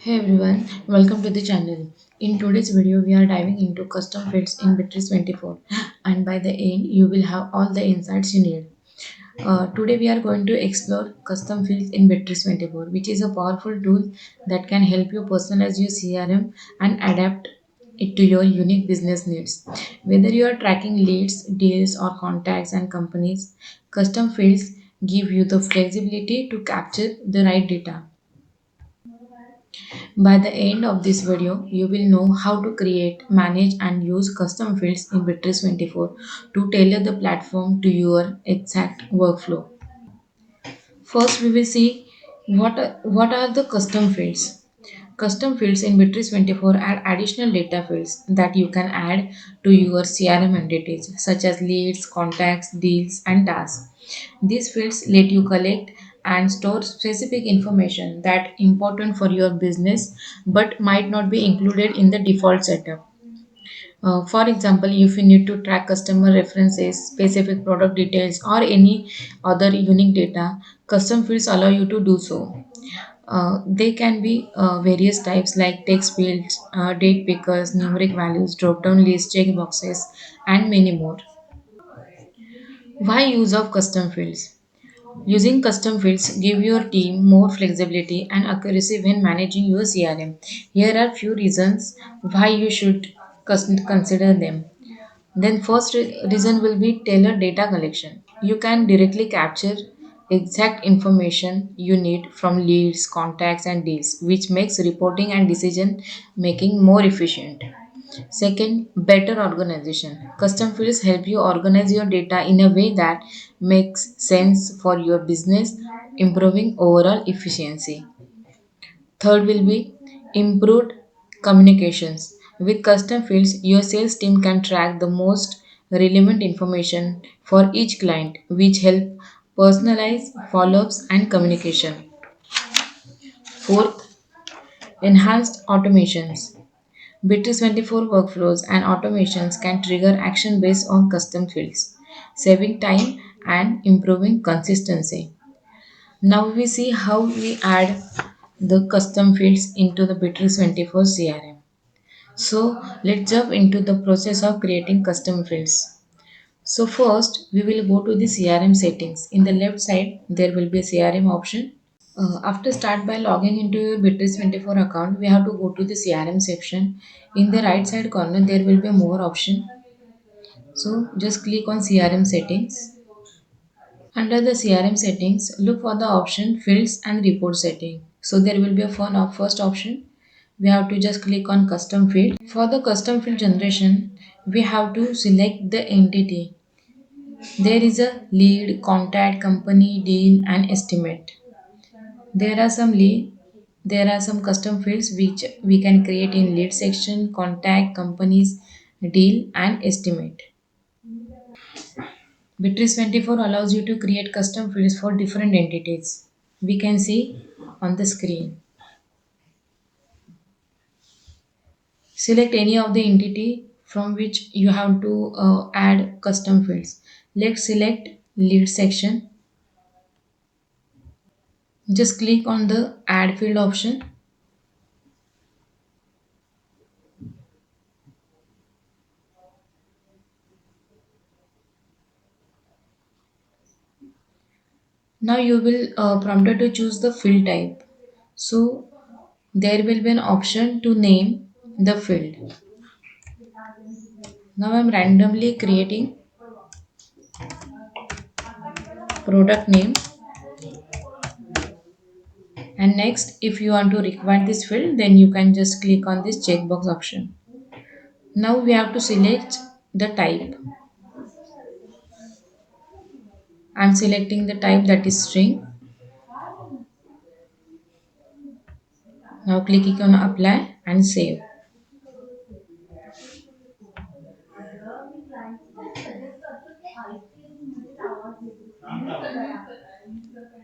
Hey everyone, welcome to the channel. In today's video, we are diving into custom fields in Bitrix24, and by the end, you will have all the insights you need. Today, we are going to explore custom fields in Bitrix24, which is a powerful tool that can help you personalize your CRM and adapt it to your unique business needs. Whether you are tracking leads, deals, or contacts and companies, custom fields give you the flexibility to capture the right data. By the end of this video, you will know how to create, manage, and use custom fields in Bitrix24 to tailor the platform to your exact workflow. First, we will see what are the custom fields. Custom fields in Bitrix24 add additional data fields that you can add to your CRM entities, such as leads, contacts, deals, and tasks. These fields let you collect and store specific information that important for your business but might not be included in the default setup. For example, if you need to track customer references, specific product details, or any other unique data, custom fields allow you to do so. They can be various types like text fields, date pickers, numeric values, drop down lists, checkboxes, and many more. Why use of custom fields? Using custom fields give your team more flexibility and accuracy when managing your CRM. Here are few reasons why you should consider them. Then first reason will be tailored data collection. You can directly capture exact information you need from leads, contacts and deals, which makes reporting and decision making more efficient. Second, better organization. Custom fields help you organize your data in a way that makes sense for your business, improving overall efficiency. Third will be improved communications. With custom fields, your sales team can track the most relevant information for each client, which help personalize follow-ups and communication. Fourth, enhanced automations. Bitrix24 workflows and automations can trigger action based on custom fields, saving time and improving consistency. Now we see how we add the custom fields into the Bitrix24 CRM. So let's jump into the process of creating custom fields. So first we will go to the CRM settings. In the left side there will be a CRM option. After start by logging into your Bitrix24 account, we have to go to the CRM section. In the right side corner there will be more option. So just click on CRM settings. Under the CRM settings, look for the option fields and report setting. So there will be a first option. We have to just click on custom field. For the custom field generation, we have to select the entity. There is a lead, contact, company, deal, and estimate. There are some lead, there are some custom fields which we can create in lead section, contact, companies, deal, and estimate. Bitrix24 allows you to create custom fields for different entities. We can see on the screen. Select any of the entity from which you have to add custom fields. Let's select lead section. Just click on the add field option. Now you will prompted to choose the field type. So there will be an option to name the field. Now I'm randomly creating product name, and next if you want to require this field then you can just click on this checkbox option. Now we have to select the type. I'm selecting the type, that is string. Now clicking on apply and save.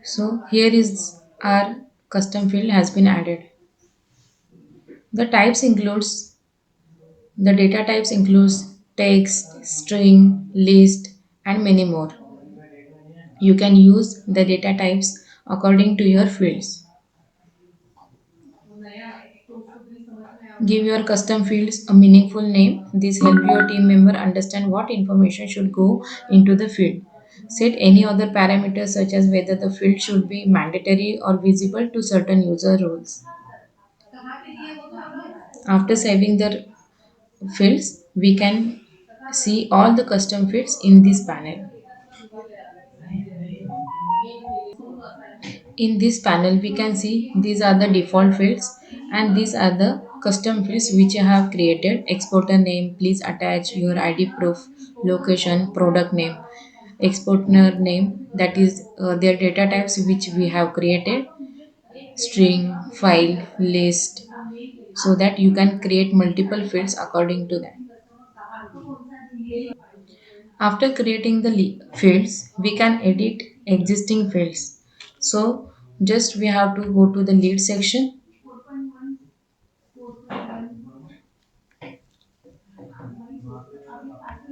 So here is our custom field has been added. The types includes the data types includes text, string, list, and many more. You can use the data types according to your fields. Give your custom fields a meaningful name. This help your team member understand what information should go into the field. Set any other parameters such as whether the field should be mandatory or visible to certain user roles. After saving the fields, we can see all the custom fields in this panel. In this panel, we can see these are the default fields and these are the custom fields which I have created. Exporter name, please attach your ID proof, location, product name. Exporter name, that is their data types which we have created, string, file, list, so that you can create multiple fields according to that. After creating the fields, we can edit existing fields. So just we have to go to the lead section.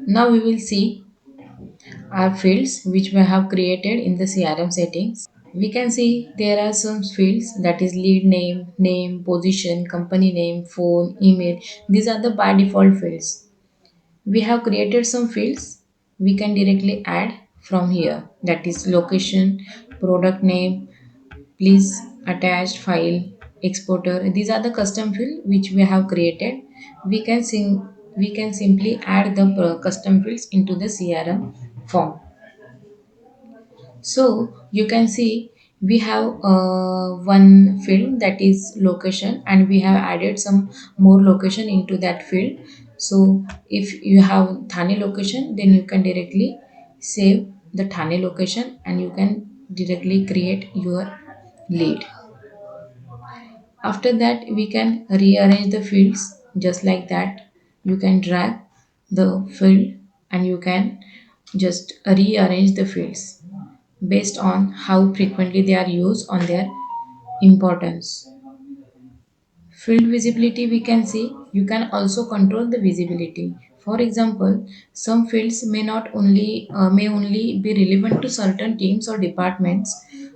Now we will see our fields which we have created in the CRM settings. We can see there are some fields, that is lead name, name, position, company name, phone, email. These are the by default fields. We have created some fields we can directly add from here, that is location, product name, please attached file, exporter. These are the custom field which we have created. We can simply add the custom fields into the CRM form. So you can see we have one field, that is location, and we have added some more location into that field. So if you have Thane location, then you can directly save the Thane location and you can directly create your lead. After that, we can rearrange the fields just like that. You can drag the field and you can just rearrange the fields based on how frequently they are used on their importance. Field visibility, we can see you can also control the visibility. For example, some fields may only be relevant to certain teams or departments,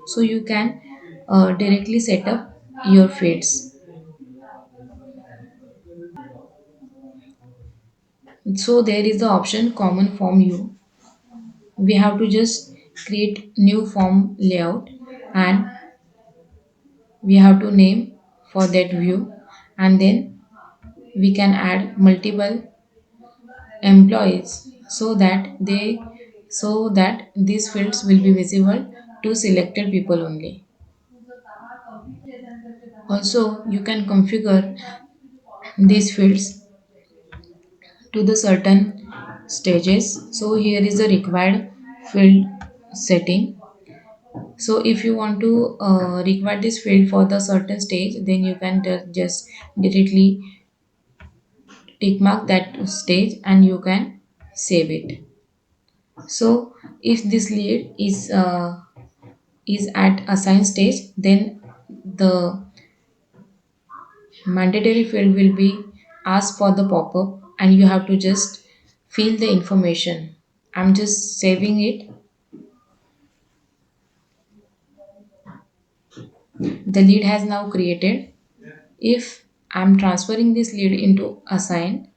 so you can directly set up your fields. So there is the option common form view. We have to just create new form layout and we have to name for that view, and then we can add multiple employees so that these fields will be visible to selected people only. Also you can configure these fields to the certain stages. So here is the required field setting. So if you want to require this field for the certain stage, then you can just directly tick mark that stage and you can save it. So if this lead is at assigned stage, then the mandatory field will be asked for the pop-up and you have to just fill the information. I'm just saving it. The lead has now created. If I'm transferring this lead into assigned,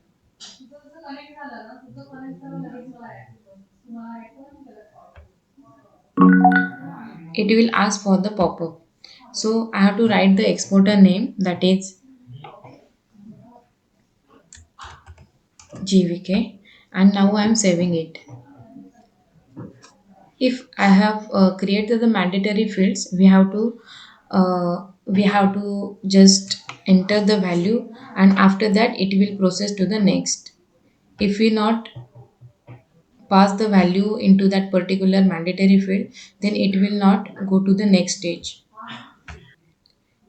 it will ask for the pop-up. So I have to write the exporter name, that is GVK, and now I am saving it. If I have created the mandatory fields, we have to just enter the value and after that it will process to the next. If we not pass the value into that particular mandatory field, then it will not go to the next stage.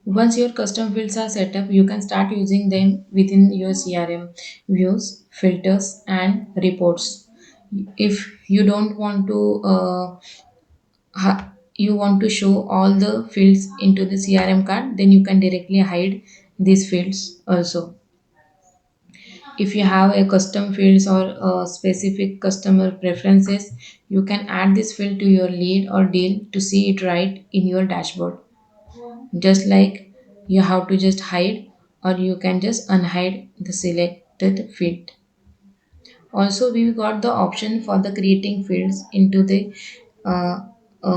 Once your custom fields are set up, you can start using them within your CRM views, filters, and reports. If you don't want to you want to show all the fields into the CRM card, then you can directly hide these fields also. If you have a custom fields or specific customer preferences, you can add this field to your lead or deal to see it right in your dashboard. Just like you have to just hide or you can just unhide the selected field. Also, we got the option for the creating fields into the uh,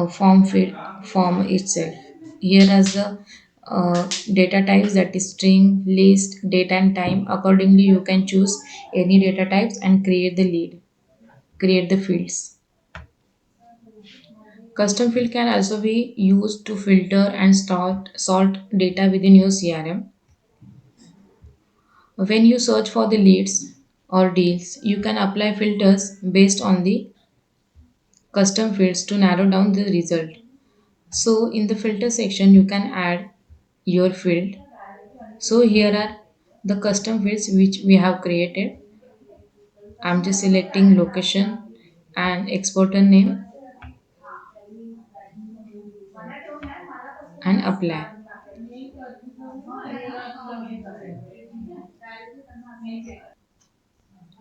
form field form itself. Here as the data types, that is string, list, date and time. Accordingly, you can choose any data types and create the fields. Custom field can also be used to filter and sort data within your CRM. When you search for the leads or deals, you can apply filters based on the custom fields to narrow down the result. So in the filter section, you can add your field. So here are the custom fields which we have created. I'm just selecting location and exporter name and apply.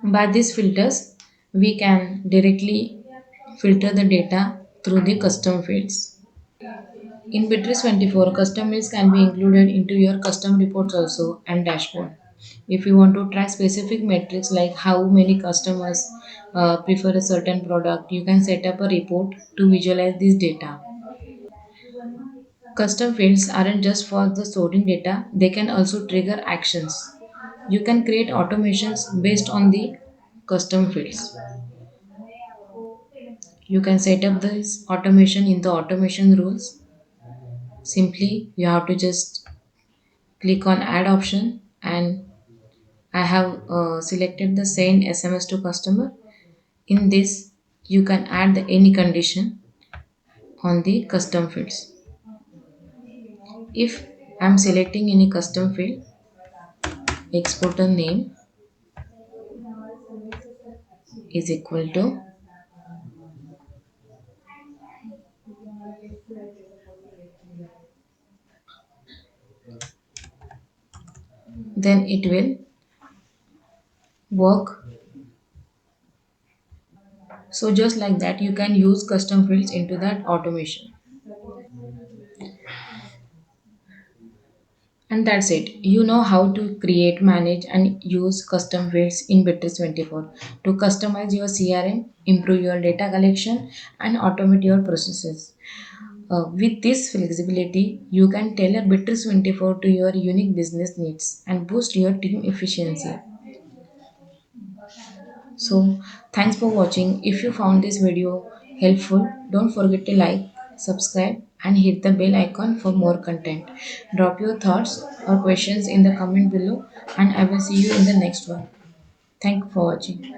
By these filters, we can directly filter the data through the custom fields. In Bitrix24, custom fields can be included into your custom reports also and dashboard. If you want to track specific metrics like how many customers prefer a certain product, you can set up a report to visualize this data. Custom fields aren't just for the storing data, they can also trigger actions. You can create automations based on the custom fields. You can set up this automation in the automation rules. Simply, you have to just click on add option, and I have selected the send SMS to customer. In this, you can add the any condition on the custom fields. If I'm selecting any custom field, exporter name is equal to, then it will work. So just like that, you can use custom fields into that automation. And that's it. You know how to create, manage, and use custom fields in Bitrix24 to customize your CRM, improve your data collection, and automate your processes. With this flexibility, you can tailor Bitrix24 to your unique business needs and boost your team efficiency. So, thanks for watching. If you found this video helpful, don't forget to like, subscribe, and hit the bell icon for more content. Drop your thoughts or questions in the comment below, and I will see you in the next one. Thank you for watching.